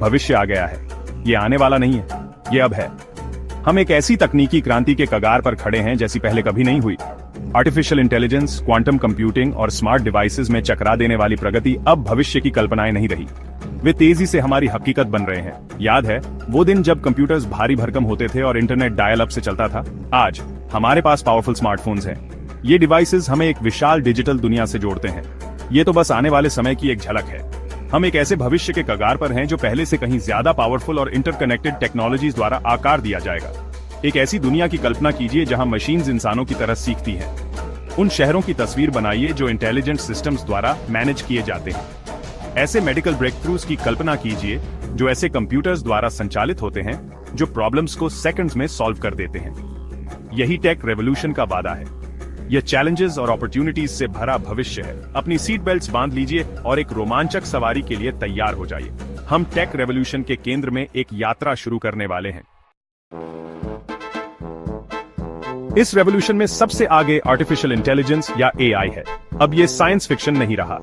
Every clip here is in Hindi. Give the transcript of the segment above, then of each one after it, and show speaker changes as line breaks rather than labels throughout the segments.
भविष्य आ गया है। ये आने वाला नहीं है, ये अब है। हम एक ऐसी तकनीकी क्रांति के कगार पर खड़े हैं जैसी पहले कभी नहीं हुई। आर्टिफिशियल इंटेलिजेंस, क्वांटम कंप्यूटिंग और स्मार्ट डिवाइसेस में चकरा देने वाली प्रगति अब भविष्य की कल्पनाएं नहीं रही, वे तेजी से हमारी हकीकत बन रहे हैं। याद है वो दिन जब कंप्यूटर्स भारी भरकम होते थे और इंटरनेट डायल अप से चलता था? आज हमारे पास पावरफुल स्मार्टफोन्स हैं। ये डिवाइसेस हमें एक विशाल डिजिटल दुनिया से जोड़ते हैं। ये तो बस आने वाले समय की एक झलक है। हम एक ऐसे भविष्य के कगार पर हैं जो पहले से कहीं ज्यादा पावरफुल और इंटरकनेक्टेड टेक्नोलॉजीज द्वारा आकार दिया जाएगा। एक ऐसी दुनिया की कल्पना कीजिए जहां मशीन्स इंसानों की तरह सीखती हैं। उन शहरों की तस्वीर बनाइए जो इंटेलिजेंट सिस्टम्स द्वारा मैनेज किए जाते हैं। ऐसे मेडिकल ब्रेकथ्रूज की कल्पना कीजिए जो ऐसे कंप्यूटर्स द्वारा संचालित होते हैं जो प्रॉब्लम्स को सेकंड्स में सॉल्व कर देते हैं। यही टेक रेवोल्यूशन का वादा है। यह चैलेंजेस और अपॉर्चुनिटीज से भरा भविष्य है। अपनी सीट बेल्ट्स बांध लीजिए और एक रोमांचक सवारी के लिए तैयार हो जाइए। हम टेक रेवोल्यूशन के केंद्र में एक यात्रा शुरू करने वाले हैं। इस रेवोल्यूशन में सबसे आगे आर्टिफिशियल इंटेलिजेंस या एआई है। अब ये साइंस फिक्शन नहीं रहा।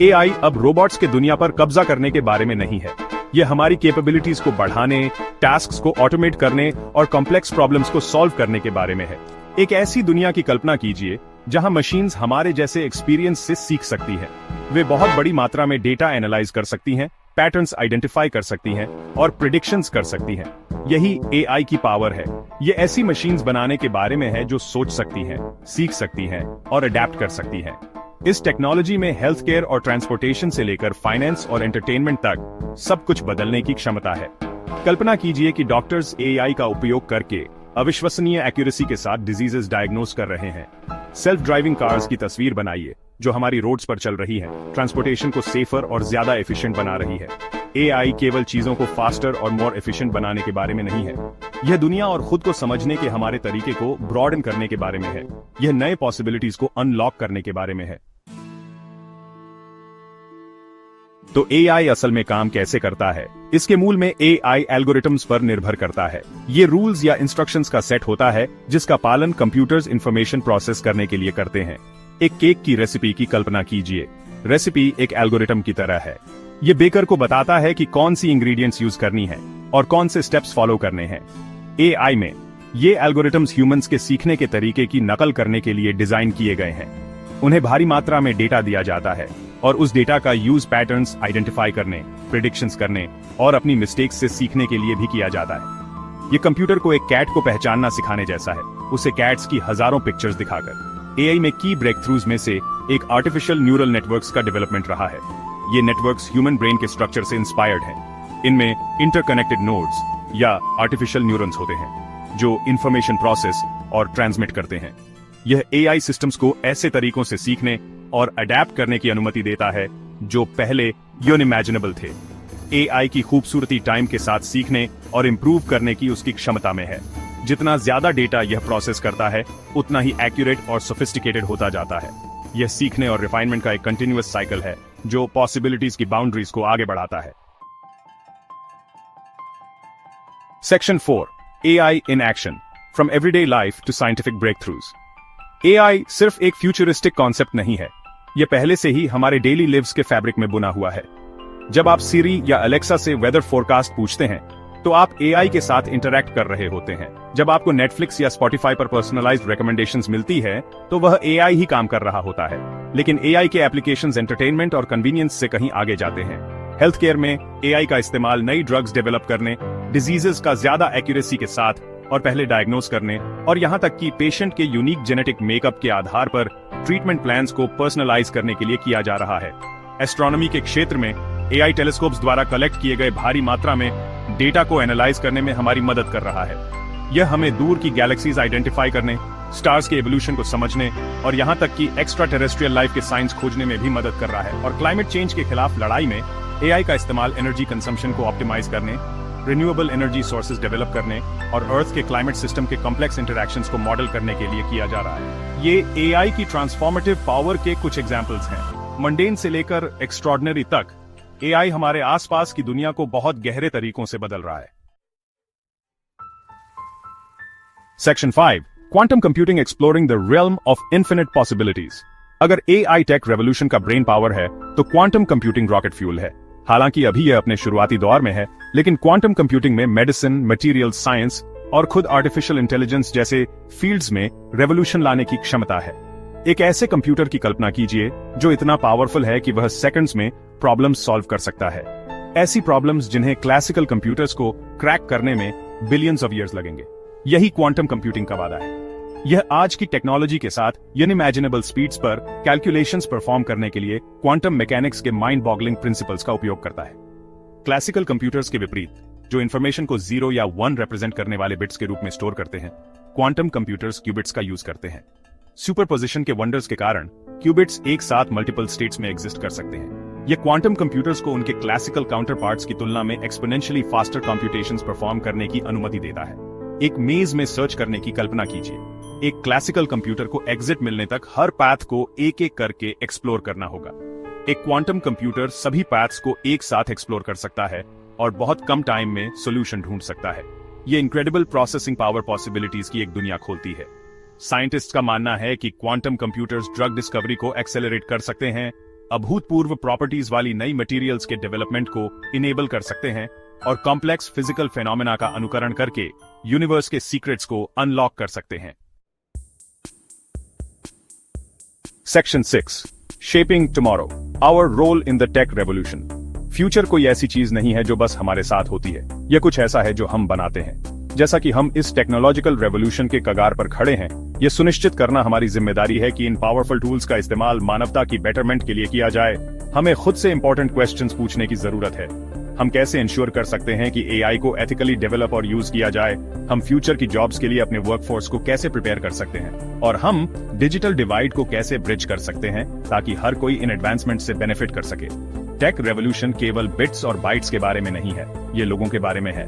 एआई अब रोबोट्स के दुनिया पर कब्जा करने के बारे में नहीं है। ये हमारी कैपेबिलिटीज को बढ़ाने, टास्क्स को ऑटोमेट करने और कॉम्प्लेक्स प्रॉब्लम्स को सॉल्व करने के बारे में है। एक ऐसी दुनिया की कल्पना कीजिए जहां मशीन्स हमारे जैसे एक्सपीरियंस से सीख सकती हैं। वे बहुत बड़ी मात्रा में डेटा एनालाइज कर सकती हैं, पैटर्न्स आइडेंटिफाई कर सकती हैं और प्रिडिक्शंस कर सकती हैं। यही एआई की पावर है। ये ऐसी मशीन्स बनाने के बारे में है जो सोच सकती हैं, सीख सकती हैं और अडेप्ट कर सकती हैं। इस टेक्नोलॉजी में हेल्थ केयर और ट्रांसपोर्टेशन से लेकर फाइनेंस और एंटरटेनमेंट तक सब कुछ बदलने की क्षमता है। कल्पना कीजिए कि डॉक्टर्स एआई का उपयोग करके अविश्वसनीय एक्यूरेसी के साथ डिजीजेस डायग्नोस कर रहे हैं। सेल्फ ड्राइविंग कार्स की तस्वीर बनाइए जो हमारी रोड्स पर चल रही हैं, ट्रांसपोर्टेशन को सेफर और ज्यादा एफिशिएंट बना रही है। एआई केवल चीजों को फास्टर और मोर एफिशिएंट बनाने के बारे में नहीं है। यह दुनिया और खुद को समझने के हमारे तरीके को ब्रॉडन करने के बारे में है। यह नए पॉसिबिलिटीज को अनलॉक करने के बारे में है। तो एआई असल में काम कैसे करता है? इसके मूल में एआई एल्गोरिथम्स पर निर्भर करता है। ये रूल्स या इंस्ट्रक्शंस का सेट होता है जिसका पालन कंप्यूटर्स इंफॉर्मेशन प्रोसेस करने के लिए करते हैं। एक केक की रेसिपी की कल्पना कीजिए। रेसिपी एक एल्गोरिथम की तरह है। ये बेकर को बताता है कि कौन सी इंग्रेडिएंट्स यूज करनी है और कौन से स्टेप्स फॉलो करने हैं। एआई में ये एल्गोरिथम्स ह्यूमंस के सीखने के तरीके की नकल करने के लिए डिजाइन किए गए हैं। उन्हें भारी मात्रा में डेटा दिया जाता है और उस डेटा का यूज पैटर्न्स आइडेंटिफाई करने, प्रिडिक्शंस करने और अपनी मिस्टेक्स से सीखने के लिए भी किया जाता है। ये कंप्यूटर को एक कैट को पहचानना सिखाने जैसा है, उसे कैट्स की हजारों पिक्चर्स दिखाकर। एआई में की ब्रेकथ्रूज में से एक आर्टिफिशियल न्यूरल नेटवर्क्स का डेवलपमेंट रहा है। ये नेटवर्क्स ह्यूमन ब्रेन के स्ट्रक्चर से इंस्पायर्ड हैं। इनमें इंटरकनेक्टेड नोड्स या आर्टिफिशियल न्यूरॉन्स होते हैं जो इंफॉर्मेशन प्रोसेस और ट्रांसमिट करते हैं। यह एआई सिस्टम्स को ऐसे तरीकों से सीखने और अडेप्ट करने की अनुमति देता है जो पहले अनइमेजिनेबल थे। एआई की खूबसूरती टाइम के साथ सीखने और इंप्रूव करने की उसकी क्षमता में है। जितना ज्यादा डेटा यह प्रोसेस करता है उतना ही एक्यूरेट और सोफिस्टिकेटेड होता जाता है। यह सीखने और रिफाइनमेंट का एक कंटिन्यूअस साइकिल है जो पॉसिबिलिटीज की बाउंड्रीज को आगे बढ़ाता है। Section 4, AI in action, from everyday life to scientific breakthroughs. AI सिर्फ एक फ्यूचरिस्टिक कॉन्सेप्ट नहीं है, यह पहले से ही हमारे डेली लिव्स के फैब्रिक में बुना हुआ है। जब आप सिरी या अलेक्सा से वेदर फोरकास्ट पूछते हैं तो आप एआई के साथ इंटरैक्ट कर रहे होते हैं। जब आपको नेटफ्लिक्स या स्पॉटिफाई पर पर्सनलाइज्ड रिकमेंडेशंस मिलती है तो वह एआई ही काम कर रहा होता है। लेकिन एआई के एप्लीकेशंस एंटरटेनमेंट और कन्वीनियंस से कहीं आगे जाते हैं। हेल्थ केयर में एआई का इस्तेमाल नई ड्रग्स डेवलप करने, डिजीजेस का ज्यादा एक्यूरेसी के साथ और पहले डायग्नोस करने और यहां तक कि पेशेंट के यूनिक जेनेटिक मेकअप के आधार पर ट्रीटमेंट प्लान्स को पर्सनलाइज करने के लिए किया जा रहा है। एस्ट्रोनॉमी के क्षेत्र में एआई टेलीस्कोप्स द्वारा कलेक्ट किए गए भारी मात्रा में डेटा को एनालाइज करने में हमारी मदद कर रहा है। यह हमें दूर की गैलेक्सीज आइडेंटिफाई करने, स्टार्स के एवोल्यूशन को समझने और यहां तक कि एक्स्ट्रा टेरेस्ट्रियल लाइफ के साइंस खोजने में भी मदद कर रहा है। और क्लाइमेट चेंज के खिलाफ लड़ाई में एआई का इस्तेमाल एनर्जी कंजम्पशन को ऑप्टिमाइज करने, रिन्यूएबल एनर्जी सोर्सेज डेवलप करने और अर्थ के क्लाइमेट सिस्टम के कॉम्प्लेक्स इंटरैक्शंस को मॉडल करने के लिए किया जा रहा है। ये एआई की ट्रांसफॉर्मेटिव पावर के कुछ एग्जांपल्स हैं। मंडेन से लेकर एक्स्ट्रॉर्डिनरी तक एआई हमारे आसपास की दुनिया को बहुत गहरे तरीकों से बदल रहा है। Section 5, quantum computing exploring the realm of infinite possibilities. अगर एआई टेक रेवोल्यूशन का ब्रेन पावर है तो क्वांटम कंप्यूटिंग रॉकेट फ्यूल है। हालांकि अभी यह अपने शुरुआती दौर में है, लेकिन क्वांटम कंप्यूटिंग में मेडिसिन, मटेरियल साइंस और खुद आर्टिफिशियल इंटेलिजेंस जैसे फील्ड्स में रेवोल्यूशन लाने की क्षमता है। एक ऐसे कंप्यूटर की कल्पना कीजिए जो इतना पावरफुल है कि वह सेकंड्स में प्रॉब्लम्स सॉल्व कर सकता है, ऐसी प्रॉब्लम्स जिन्हें क्लासिकल कंप्यूटर्स को क्रैक करने में बिलियंस ऑफ ईयर्स लगेंगे। यही क्वांटम कंप्यूटिंग का वादा है। यह आज की टेक्नोलॉजी के साथ यूनिमैजिनेबल स्पीड्स पर कैलकुलेशंस परफॉर्म करने के लिए क्वांटम मैकेनिक्स के माइंड बॉगलिंग प्रिंसिपल्स का उपयोग करता है। क्लासिकल कंप्यूटर्स के विपरीत, जो इंफॉर्मेशन को 0 या 1 रिप्रेजेंट करने वाले बिट्स के रूप में स्टोर करते हैं, क्वांटम कंप्यूटर्स क्यूबिट्स का यूज करते हैं। सुपरपोजिशन के वंडर्स के कारण क्यूबिट्स एक साथ मल्टीपल स्टेट्स में एग्जिस्ट कर सकते हैं। यह क्वांटम कंप्यूटर्स को उनके क्लासिकल काउंटरपार्ट्स की तुलना में एक्सपोनेंशियली फास्टर कंप्यूटेशंस परफॉर्म करने की अनुमति देता है। एक मेज में सर्च करने की कल्पना कीजिए। एक क्लासिकल कंप्यूटर को एग्जिट मिलने तक हर पाथ को एक एक करके एक्सप्लोर करना होगा। एक क्वांटम कंप्यूटर सभी पाथ्स को एक साथ एक्सप्लोर कर सकता है और बहुत कम टाइम में सॉल्यूशन ढूंढ सकता है। यह इनक्रेडिबल प्रोसेसिंग पावर पॉसिबिलिटीज की एक दुनिया खोलती है। साइंटिस्ट का मानना है कि क्वांटम कंप्यूटर्स ड्रग डिस्कवरी को एक्सेलरेट कर सकते हैं, अभूतपूर्व प्रॉपर्टीज वाली नई मटेरियल्स के डेवलपमेंट को इनेबल कर सकते हैं और कॉम्प्लेक्स फिजिकल फेनोमेना का अनुकरण करके यूनिवर्स के सीक्रेट्स को अनलॉक कर सकते हैं। Section 6, shaping tomorrow, our role in the tech revolution. Future कोई ऐसी चीज नहीं है जो बस हमारे साथ होती है, यह कुछ ऐसा है जो हम बनाते हैं। जैसा कि हम इस टेक्नोलॉजिकल रेवोल्यूशन के कगार पर खड़े हैं, यह सुनिश्चित करना हमारी जिम्मेदारी है कि इन पावरफुल टूल्स का इस्तेमाल मानवता की बेटरमेंट के लिए किया जाए। हमें खुद से इंपॉर्टेंट क्वेश्चंस पूछने की जरूरत है। हम कैसे इंश्योर कर सकते हैं कि एआई को एथिकली डेवलप और यूज किया जाए? हम फ्यूचर की जॉब्स के लिए अपने वर्कफोर्स को कैसे प्रिपेयर कर सकते हैं? और हम डिजिटल डिवाइड को कैसे ब्रिज कर सकते हैं ताकि हर कोई इन एडवांसमेंट से बेनिफिट कर सके? टेक रेवोल्यूशन केवल बिट्स और बाइट्स के बारे में नहीं है, ये लोगों के बारे में है।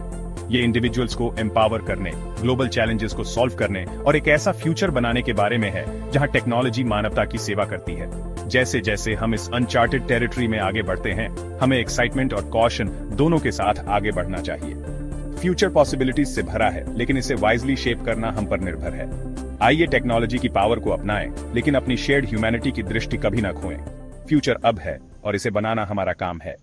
ये इंडिविजुअल्स को एम्पावर करने, ग्लोबल चैलेंजेस को सॉल्व करने और एक ऐसा फ्यूचर बनाने के बारे में है जहां टेक्नोलॉजी मानवता की सेवा करती है। जैसे जैसे हम इस अनचार्टेड टेरिटरी में आगे बढ़ते हैं, हमें एक्साइटमेंट और कॉशन दोनों के साथ आगे बढ़ना चाहिए। फ्यूचर पॉसिबिलिटीज से भरा है, लेकिन इसे वाइजली शेप करना हम पर निर्भर है। आइए टेक्नोलॉजी की पावर को अपनाएं, लेकिन अपनी शेयर्ड ह्यूमैनिटी की दृष्टि कभी ना खोएं। फ्यूचर अब है और इसे बनाना हमारा काम है।